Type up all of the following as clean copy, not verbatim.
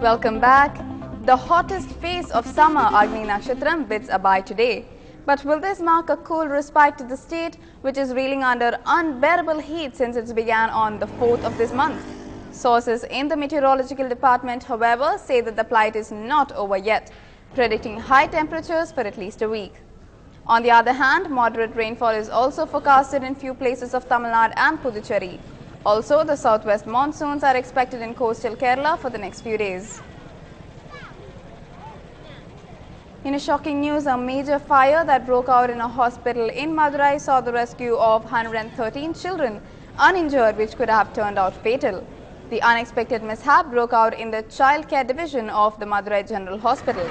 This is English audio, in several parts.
Welcome back. The hottest phase of summer, Agni Nakshatram, bids a bye today. But will this mark a cool respite to the state, which is reeling under unbearable heat since it began on the 4th of this month? Sources in the meteorological department, however, say that the plight is not over yet, predicting high temperatures for at least a week. On the other hand, moderate rainfall is also forecasted in few places of Tamil Nadu and Puducherry. Also, the southwest monsoons are expected in coastal Kerala for the next few days. In a shocking news, a major fire that broke out in a hospital in Madurai saw the rescue of 113 children uninjured, which could have turned out fatal. The unexpected mishap broke out in the child care division of the Madurai General Hospital.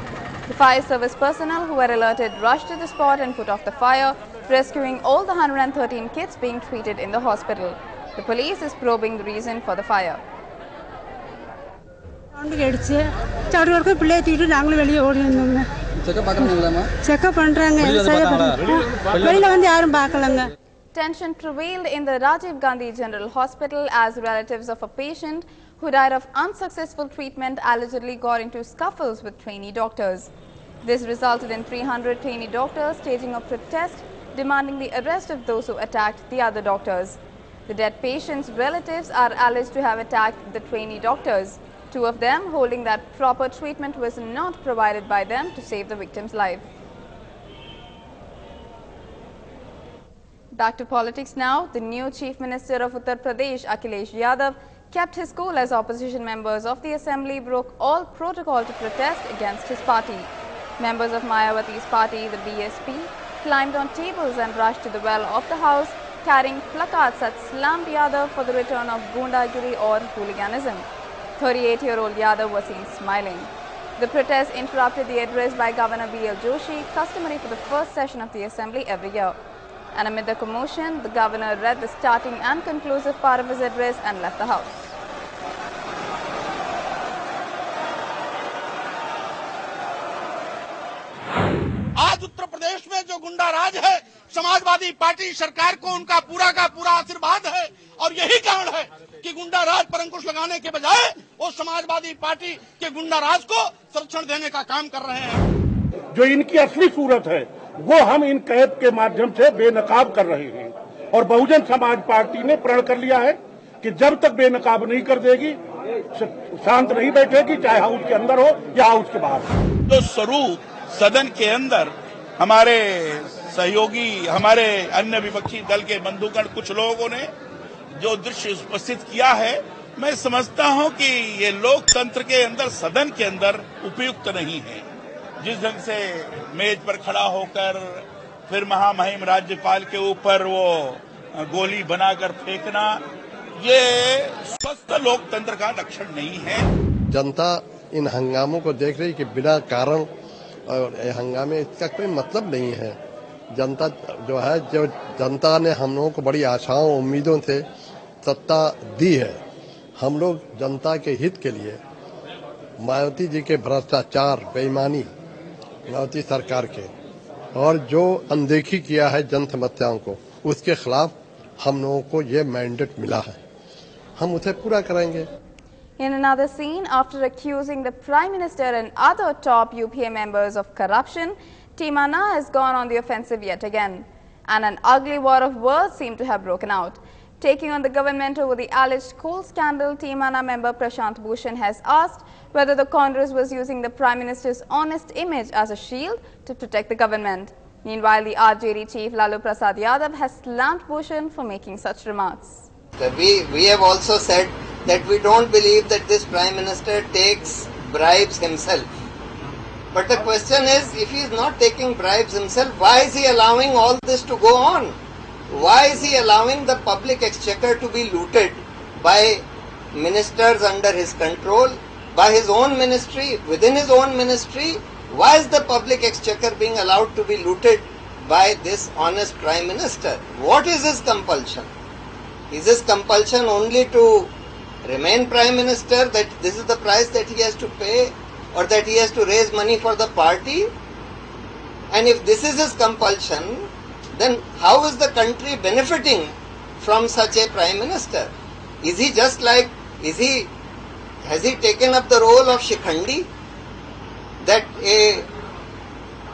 The fire service personnel who were alerted rushed to the spot and put off the fire, rescuing all the 113 kids being treated in the hospital. The police is probing the reason for the fire. Tension prevailed in the Rajiv Gandhi General Hospital as relatives of a patient who died of unsuccessful treatment allegedly got into scuffles with trainee doctors. This resulted in 300 trainee doctors staging a protest demanding the arrest of those who attacked the other doctors. The dead patient's relatives are alleged to have attacked the trainee doctors, two of them holding that proper treatment was not provided by them to save the victim's life. Back to politics now. The new Chief Minister of Uttar Pradesh, Akhilesh Yadav, kept his cool as opposition members of the assembly broke all protocol to protest against his party. Members of Mayawati's party, the BSP, climbed on tables and rushed to the well of the house, carrying placards that slammed Yadav for the return of Gundagiri or hooliganism. 38-year-old Yadav was seen smiling. The protest interrupted the address by Governor B.L. Joshi, customary for the first session of the assembly every year. And amid the commotion, the governor read the starting and conclusive part of his address and left the house. आज उत्तर प्रदेश में जो गुंडा राज है, Samajwadi party सरकार को उनका पूरा का पूरा आशीर्वाद है और यही कारण है कि गुंडा राज पर अंकुश लगाने के बजाय वो समाजवादी पार्टी के गुंडा राज को संरक्षण देने का काम कर रहे हैं। जो इनकी असली सूरत है वो हम इन कैद के माध्यम से बेनकाब कर रहे हैं और बहुजन समाज पार्टी ने प्रण कर लिया है कि जब तक बेनकाब नहीं कर देगी शांत नहीं बैठेगी, चाहे हाउस के अंदर हो या हाउस के बाहर। जो स्वरूप सदन के अंदर हमारे सहयोगी, हमारे अन्य विपक्षी दल के बंधुगण कुछ लोगों ने जो दृश्य उपस्थित किया है, मैं समझता हूं कि ये लोकतंत्र के अंदर, सदन के अंदर उपयुक्त नहीं है। जिस ढंग से मेज पर खड़ा होकर फिर महामहिम राज्यपाल के ऊपर वो गोली बनाकर फेंकना, ये स्वस्थ लोकतंत्र का लक्षण नहीं है। जनता इन हंगामों को देख रही कि बिना कारण और हंगामे इसका कोई मतलब नहीं है। जनता जो जनता ने हम लोगों को बड़ी आशाओं उम्मीदों से सत्ता दी है। हम लोग जनता के हित के लिए मायावती जी के भ्रष्टाचार, बेईमानी, मायावती सरकार के और जो अनदेखी किया है जन समस्याओं को, उसके खिलाफ हम लोगों को ये मैंडेट मिला है, हम उसे पूरा करेंगे। In another scene, after accusing the Prime Minister and other top UPA members of corruption, Team Anna has gone on the offensive yet again. And an ugly war of words seemed to have broken out. Taking on the government over the alleged coal scandal, Team Anna member Prashant Bhushan has asked whether the Congress was using the Prime Minister's honest image as a shield to protect the government. Meanwhile, the RJD chief Lalu Prasad Yadav has slammed Bhushan for making such remarks. We have also said that we don't believe that this Prime Minister takes bribes himself. But the question is, if he is not taking bribes himself, why is he allowing all this to go on? Why is he allowing the public exchequer to be looted by ministers under his control, by his own ministry, within his own ministry? Why is the public exchequer being allowed to be looted by this honest Prime Minister? What is his compulsion? Is his compulsion only to remain Prime Minister, that this is the price that he has to pay, or that he has to raise money for the party? And if this is his compulsion, then how is the country benefiting from such a Prime Minister? Is he just like, has he taken up the role of Shikhandi? That a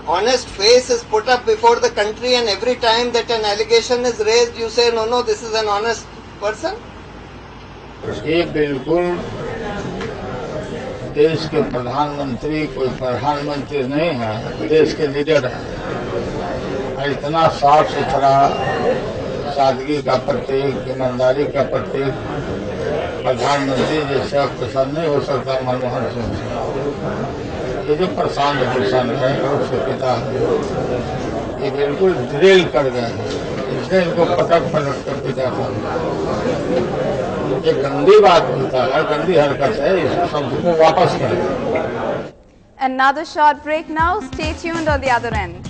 honest face is put up before the country and every time that an allegation is raised, you say, no, this is an honest person? ये बिल्कुल देश के प्रधानमंत्री कोई प्रधानमंत्री नहीं है, देश के लीडर है। इतना साफ सुथरा, सादगी का प्रतीक, ईमानदारी का प्रतीक प्रधानमंत्री जैसा पसंद नहीं हो सकता मनमोहन सिंह से। ये जो प्रशांत भूषण है उसके पिता ये बिल्कुल ड्रिल कर गए हैं, इसने इनको पटक कर पिता था। ये गंदी बात होता है, गंदी हरकत है, इस शब्द को वापस करें। Another short break now. Stay tuned on the other end.